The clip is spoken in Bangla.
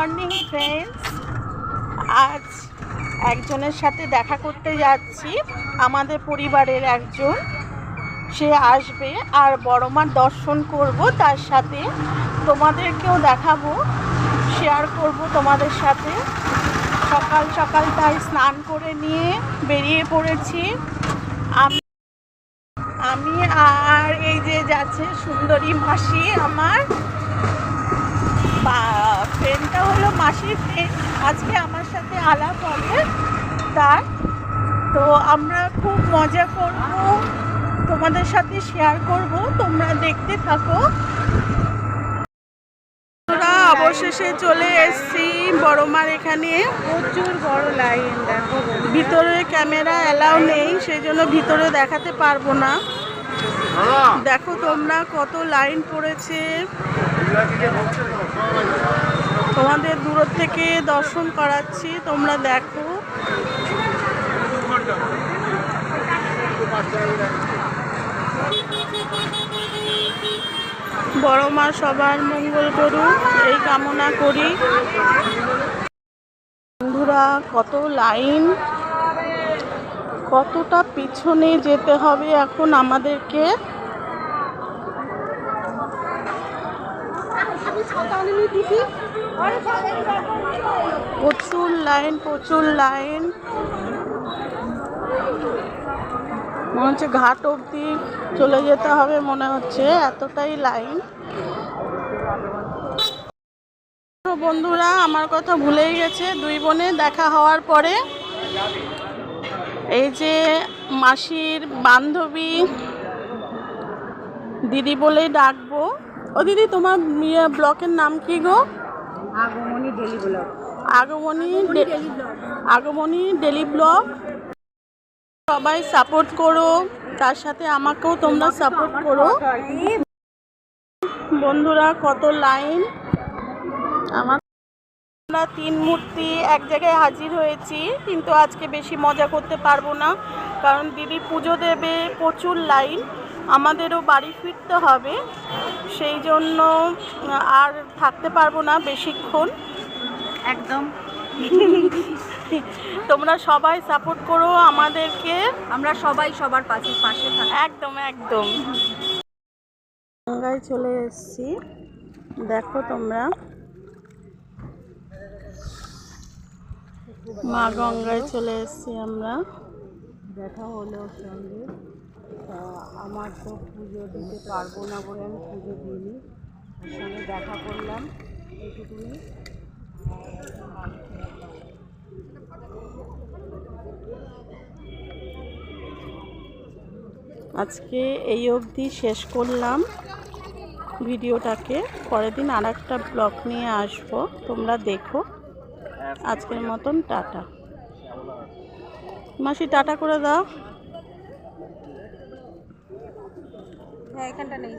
মর্নিং ফ্রেন্ডস, আজ একজনের সাথে দেখা করতে যাচ্ছি। আমাদের পরিবারের একজন, সে আসবে আর বড় মার দর্শন করব, তার সাথে তোমাদেরকেও দেখাবো, শেয়ার করব তোমাদের সাথে। সকাল সকাল তাই স্নান করে নিয়ে বেরিয়ে পড়েছি আমি আর এই যে যাচ্ছে সুন্দরী মাসি। আমার ফ্রেন্ডটা হলো মাসির ফ্রেন্ড, আজকে আমার সাথে আলাপ হবে তার। তো আমরা খুব মজা করব, তোমাদের সাথে শেয়ার করব, তোমরা দেখতে থাকো। অবশেষে চলে এসেছি বড় মার এখানে। প্রচুর বড় লাইন, দেখো ভিতরে ক্যামেরা অ্যালাউ নেই, সেই জন্য ভিতরে দেখাতে পারবো না। দেখো তোমরা কত লাইন পড়েছে, তোমাদের দূর থেকে দর্শন করাচ্ছি, তোমরা দেখো। বড় মা সবার মঙ্গল করুক, এই কামনা করি। বন্ধুরা, কত লাইন, কতটা পিছনে যেতে হবে এখন আমাদেরকে। প্রচুর লাইন, প্রচুর লাইন, মনে হচ্ছে ঘাট অবধি চলে যেতে হবে, মনে হচ্ছে এতটাই লাইন। বন্ধুরা, আমার কথা ভুলেই গেছে, দুই বোনে দেখা হওয়ার পরে এই যে মাসির বান্ধবী, দিদি বলেই ডাকবো। ও দিদি, তোমার ব্লকের নাম কি গো? আগমনী ডেলি ব্লগ। আগমনী ডেলি ব্লগ। সবাই সাপোর্ট করো, তার সাথে আমাকেও তোমরা সাপোর্ট করো। বন্ধুরা, কত লাইন। আমরা 3 মূর্তি এক জায়গায় হাজির হয়েছি, কিন্তু আজকে বেশি মজা করতে পারবো না, কারণ দিদি পুজো দেবে, প্রচুর লাইন, আমাদেরও বাড়ি ফিরতে হবে, সেই জন্য আর থাকতে পারবো না বেশিক্ষণ। একদম তোমরা সবাই সাপোর্ট করো আমাদেরকে, আমরা সবাই সবার পাশে থাকি। একদম একদম। গঙ্গায় চলে এসেছি, দেখো তোমরা, মা গঙ্গায় চলে এসেছি আমরা। দেখা হলো ওর সঙ্গে, আমার তো পুজো দিতে পারবো না বলে আমি পুজো দিইনি, ওর সঙ্গে দেখা করলাম এইটুকুনি। আজকে এই অবধি শেষ করলাম ভিডিওটাকে, পরের দিন আর একটা ব্লগ নিয়ে আসবো, তোমরা দেখো। আজকের মতন টাটা। মাসি টাটা করে দাও। হ্যাঁ, এখানটা নেই।